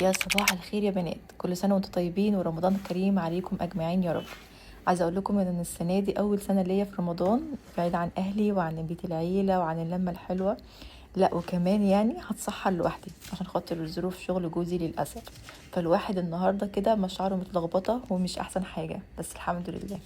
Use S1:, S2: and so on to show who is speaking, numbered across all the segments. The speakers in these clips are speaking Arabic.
S1: يا صباح الخير يا بنات، كل سنة وانتم طيبين ورمضان كريم عليكم أجمعين يا رب. عايزة أقول لكم إن السنة دي أول سنة ليا في رمضان بعيد عن أهلي وعن بيت العيلة وعن اللمة الحلوة. لا وكمان يعني هتسحر لوحدي عشان خاطر ظروف شغل جوزي للأسف. فالواحد النهاردة كده مشاعره متلخبطة ومش أحسن حاجة، بس الحمد لله.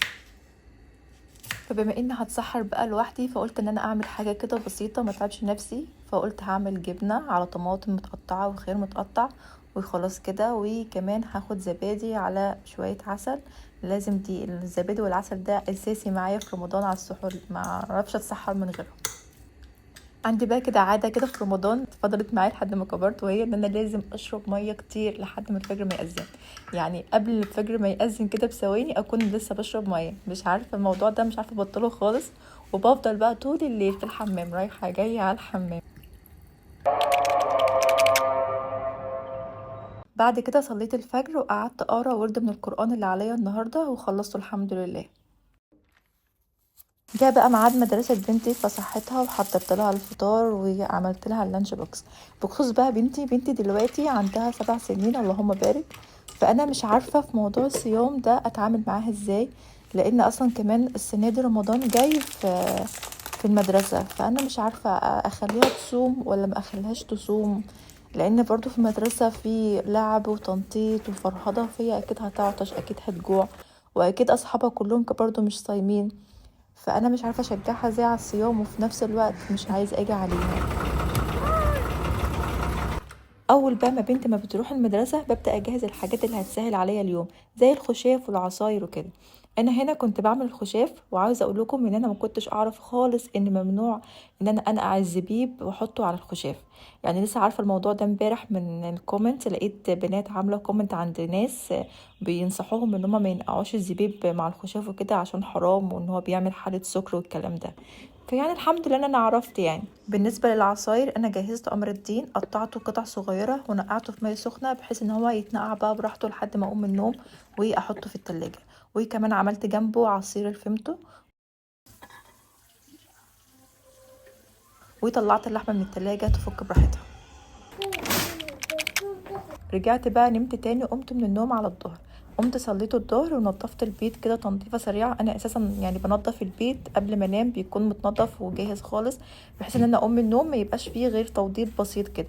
S1: فبما اني هتسحر بقى لوحدي فقلت ان انا اعمل حاجه كده بسيطه ما تعبش نفسي، فقلت هعمل جبنه على طماطم متقطعه وخيار متقطع وخلاص كده، وكمان هاخد زبادي على شويه عسل. لازم دي الزبادي والعسل ده اساسي معايا في رمضان على السحور، ما اعرفش اتسحر من غيره. عندي بقى كده عادة كده في رمضان فضلت معايا لحد ما كبرت، وهي ان انا لازم اشرب مية كتير لحد ما الفجر ما يأذن. يعني قبل الفجر ما يأذن كده بثواني اكون لسه بشرب مية، مش عارفة الموضوع ده مش عارفة ابطله خالص. وبفضل بقى طول الليل في الحمام رايحة جاية على الحمام. بعد كده صليت الفجر وقعدت اقرا ورد من القرآن اللي عليا النهاردة وخلصته الحمد لله. جه بقى ميعاد مدرسة بنتي فصحتها وحضرت لها الفطار وعملت لها اللانش بوكس. بخصوص بقى بنتي دلوقتي عندها 7 سنين اللهم بارك. فانا مش عارفة في موضوع الصيام ده اتعامل معاها ازاي، لان اصلا كمان السنة دي رمضان جاي في المدرسة، فانا مش عارفة اخليها تصوم ولا ما اخليهاش تصوم، لان برضو في المدرسة في لعب وتنطيط وفرهضة، فهي اكيد هتعطش اكيد هتجوع، واكيد اصحابها كلهم برضو مش صايمين. فانا مش عارفه اشجعها ازاي على الصيام وفي نفس الوقت مش عايزه اجي عليها. اول بقى ما بنتي ما بتروح المدرسه ببدا اجهز الحاجات اللي هتسهل عليا اليوم، زي الخشاف والعصاير وكده. انا هنا كنت بعمل الخشاف، وعاوزه اقول لكم ان انا ما كنتش اعرف خالص ان ممنوع ان انا انقع الزبيب واحطه على الخشاف. يعني لسه عارفه الموضوع ده امبارح من الكومنت، لقيت بنات عامله كومنت عند ناس بينصحوهم ان هم ما ينقعوش الزبيب مع الخشاف وكده عشان حرام وان هو بيعمل حاله سكر والكلام ده. فيعني الحمد لله ان انا عرفت. يعني بالنسبه للعصاير انا جهزت قمر الدين، قطعته قطع صغيره ونقعته في ميه سخنه بحيث ان هو يتنقع بقى براحته لحد ما اقوم من النوم واحطه في التلاجة. وكمان عملت جنبه عصير الفيمتو، وطلعت اللحمه من التلاجة تفك براحتها. رجعت بقى نمت تاني، قمت من النوم على الظهر. قمت صليت الظهر ونضفت البيت كده تنظيفه سريعه. انا اساسا يعني بنضف البيت قبل ما انام بيكون متنضف وجاهز خالص، بحيث ان انا اقوم من النوم ما يبقاش فيه غير توضيب بسيط كده.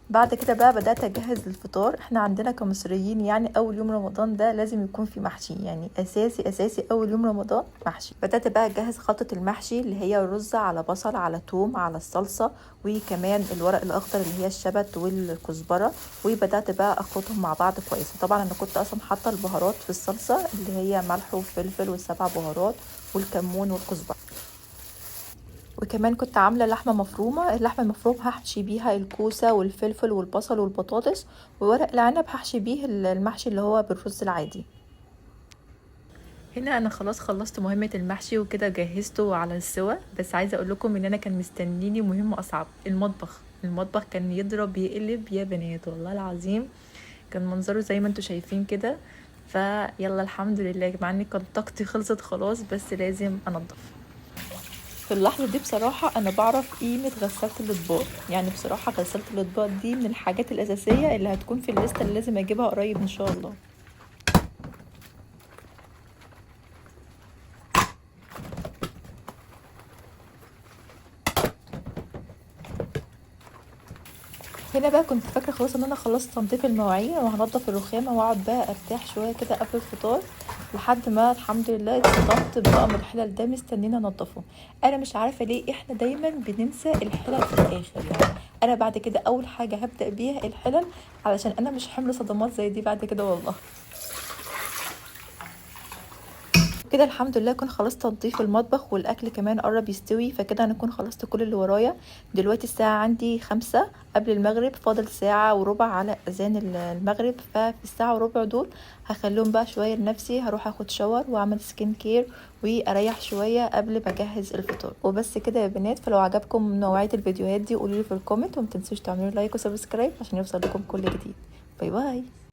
S1: بعد كده بقى بدأت أجهز للفطار. احنا عندنا كمصريين يعني أول يوم رمضان ده لازم يكون في محشي، يعني أساسي أساسي أول يوم رمضان محشي. بدأت بقى أجهز خلطة المحشي اللي هي رز على بصل على توم على الصلصة، وكمان الورق الأخضر اللي هي الشبت والكزبرة. وبدأت بقى أخلطهم مع بعض كويس. طبعا أنا كنت أصلا حاطة البهارات في الصلصة اللي هي ملح وفلفل والسبع بهارات والكمون والكزبرة. وكمان كنت عاملة لحمة مفرومة. اللحمة المفرومة هحشي بيها الكوسة والفلفل والبصل والبطاطس، وورق العنب هحشي بيه المحشي اللي هو بالرز العادي. هنا انا خلاص خلصت مهمة المحشي وكده جهزته على السوا، بس عايزة اقول لكم ان انا كان مستنيني مهمة اصعب. المطبخ كان يضرب يقلب يا بنات والله العظيم. كان منظره زي ما انتوا شايفين كده. فيلا الحمد لله، مع اني كانت طاقتي خلصت خلاص بس لازم انضف. في اللحظة دي بصراحة أنا بعرف قيمة غسالة الأطباق. يعني بصراحة غسالة الأطباق دي من الحاجات الأساسية اللي هتكون في الليستة اللي لازم أجيبها قريب إن شاء الله. هنا بقى كنت فاكرة خلاص إن أنا خلصت تنظيف المواعين وهنضف الرخامة وأقعد بقى أرتاح شوية كده قبل الفطار، لحد ما الحمد لله اتصدمت بقى من الحلل ده مستنينا انضفه. انا مش عارفه ليه احنا دايما بننسى الحلل في الاخر. يعني انا بعد كده اول حاجه هبدا بيها الحلل، علشان انا مش حمل صدمات زي دي بعد كده والله. كده الحمد لله كنت خلصت تنظيف المطبخ والاكل كمان قرب يستوي، فكده انا كنت خلصت كل اللي ورايا. دلوقتي الساعة عندي 5 قبل المغرب، فاضل ساعة وربع على اذان المغرب. ففي الساعة وربع دول هخليهم بقى شوية لنفسي، هروح اخد شاور واعمل سكين كير واريح شوية قبل ما اجهز الفطار. وبس كده يا بنات، فلو عجبكم نوعية الفيديوهات دي قولولي في الكومنت، ومتنسوش تعملوا لايك وسبسكرايب عشان يوصل لكم كل جديد. باي باي.